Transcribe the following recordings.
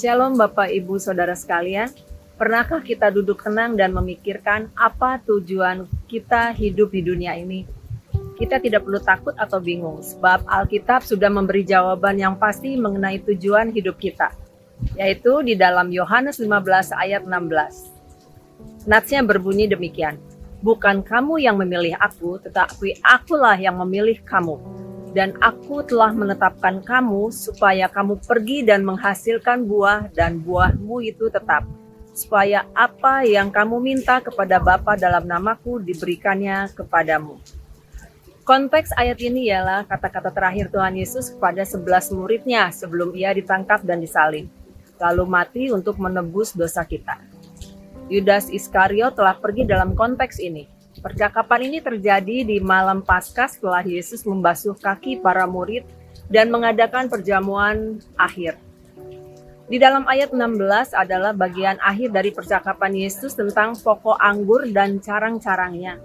Shalom Bapak Ibu Saudara sekalian, pernahkah kita duduk tenang dan memikirkan apa tujuan kita hidup di dunia ini? Kita tidak perlu takut atau bingung, sebab Alkitab sudah memberi jawaban yang pasti mengenai tujuan hidup kita, yaitu di dalam Yohanes 15 ayat 16. Natsnya berbunyi demikian, bukan kamu yang memilih aku, tetapi akulah yang memilih kamu. Dan aku telah menetapkan kamu supaya kamu pergi dan menghasilkan buah dan buahmu itu tetap. Supaya apa yang kamu minta kepada Bapa dalam namaku diberikannya kepadamu. Konteks ayat ini ialah kata-kata terakhir Tuhan Yesus kepada 11 muridnya sebelum ia ditangkap dan disalib. Lalu mati untuk menebus dosa kita. Yudas Iskariot telah pergi dalam konteks ini. Percakapan ini terjadi di malam Paskah setelah Yesus membasuh kaki para murid dan mengadakan perjamuan akhir. Di dalam ayat 16 adalah bagian akhir dari percakapan Yesus tentang pokok anggur dan carang-carangnya.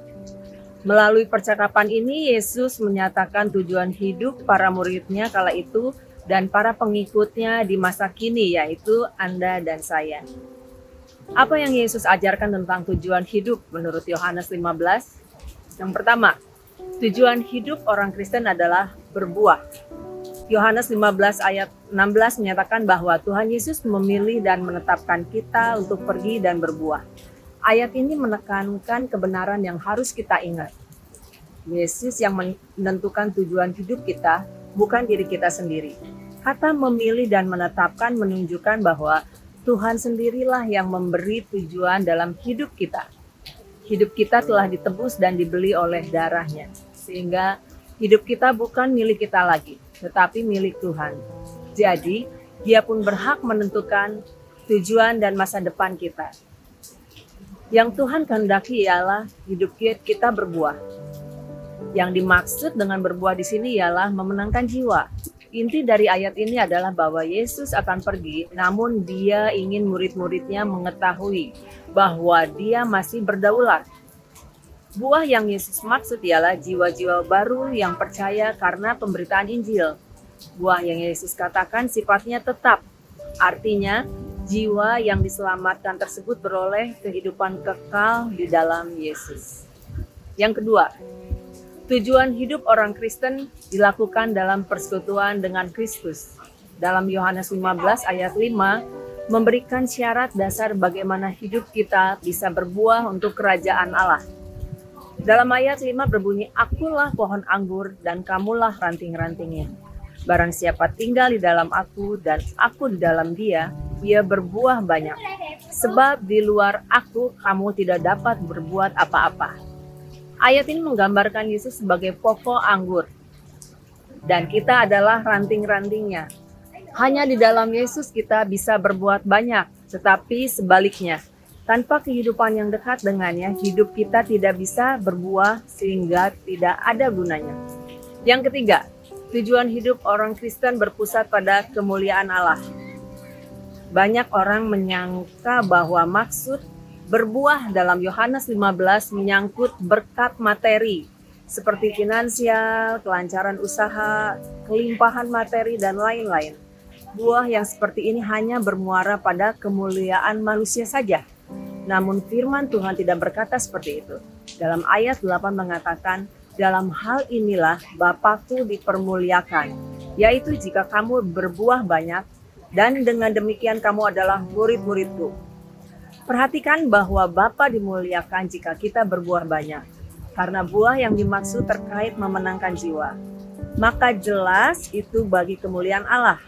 Melalui percakapan ini, Yesus menyatakan tujuan hidup para muridnya kala itu dan para pengikutnya di masa kini, yaitu Anda dan saya. Apa yang Yesus ajarkan tentang tujuan hidup menurut Yohanes 15? Yang pertama, tujuan hidup orang Kristen adalah berbuah. Yohanes 15 ayat 16 menyatakan bahwa Tuhan Yesus memilih dan menetapkan kita untuk pergi dan berbuah. Ayat ini menekankan kebenaran yang harus kita ingat. Yesus yang menentukan tujuan hidup kita, bukan diri kita sendiri. Kata memilih dan menetapkan menunjukkan bahwa Tuhan sendirilah yang memberi tujuan dalam hidup kita. Hidup kita telah ditebus dan dibeli oleh darahnya. Sehingga hidup kita bukan milik kita lagi, tetapi milik Tuhan. Jadi, Dia pun berhak menentukan tujuan dan masa depan kita. Yang Tuhan kehendaki ialah hidup kita berbuah. Yang dimaksud dengan berbuah di sini ialah memenangkan jiwa. Inti dari ayat ini adalah bahwa Yesus akan pergi, namun Dia ingin murid-muridnya mengetahui bahwa Dia masih berdaulat. Buah yang Yesus maksud ialah jiwa-jiwa baru yang percaya karena pemberitaan Injil. Buah yang Yesus katakan sifatnya tetap, artinya jiwa yang diselamatkan tersebut beroleh kehidupan kekal di dalam Yesus. Yang kedua, tujuan hidup orang Kristen dilakukan dalam persekutuan dengan Kristus. Dalam Yohanes 15 ayat 5 memberikan syarat dasar bagaimana hidup kita bisa berbuah untuk kerajaan Allah. Dalam ayat 5 berbunyi, akulah pohon anggur dan kamulah ranting-rantingnya. Barang siapa tinggal di dalam aku dan aku di dalam dia, ia berbuah banyak. Sebab di luar aku kamu tidak dapat berbuat apa-apa. Ayat ini menggambarkan Yesus sebagai pokok anggur. Dan kita adalah ranting-rantingnya. Hanya di dalam Yesus kita bisa berbuat banyak. Tetapi sebaliknya, tanpa kehidupan yang dekat dengannya, hidup kita tidak bisa berbuah sehingga tidak ada gunanya. Yang ketiga, tujuan hidup orang Kristen berpusat pada kemuliaan Allah. Banyak orang menyangka bahwa maksud berbuah dalam Yohanes 15 menyangkut berkat materi seperti finansial, kelancaran usaha, kelimpahan materi, dan lain-lain. Buah yang seperti ini hanya bermuara pada kemuliaan manusia saja. Namun firman Tuhan tidak berkata seperti itu. Dalam ayat 8 mengatakan, dalam hal inilah Bapakku dipermuliakan, yaitu jika kamu berbuah banyak, dan dengan demikian kamu adalah murid-muridku. Perhatikan bahwa Bapa dimuliakan jika kita berbuah banyak, karena buah yang dimaksud terkait memenangkan jiwa. Maka jelas itu bagi kemuliaan Allah.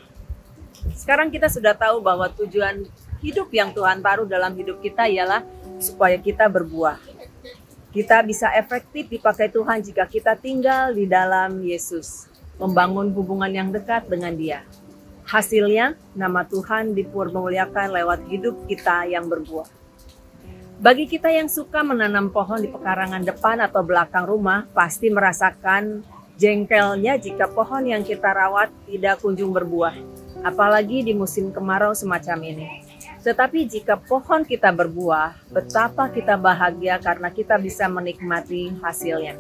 Sekarang kita sudah tahu bahwa tujuan hidup yang Tuhan taruh dalam hidup kita ialah supaya kita berbuah. Kita bisa efektif dipakai Tuhan jika kita tinggal di dalam Yesus, membangun hubungan yang dekat dengan Dia. Hasilnya, nama Tuhan dipermuliakan lewat hidup kita yang berbuah. Bagi kita yang suka menanam pohon di pekarangan depan atau belakang rumah, pasti merasakan jengkelnya jika pohon yang kita rawat tidak kunjung berbuah, apalagi di musim kemarau semacam ini. Tetapi jika pohon kita berbuah, betapa kita bahagia karena kita bisa menikmati hasilnya.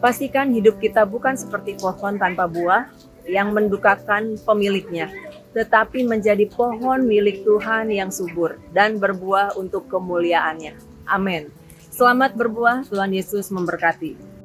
Pastikan hidup kita bukan seperti pohon tanpa buah, yang mendukakan pemiliknya. tetapi menjadi pohon milik Tuhan yang subur dan berbuah untuk kemuliaan-Nya. Amin. Selamat berbuah, Tuhan Yesus memberkati.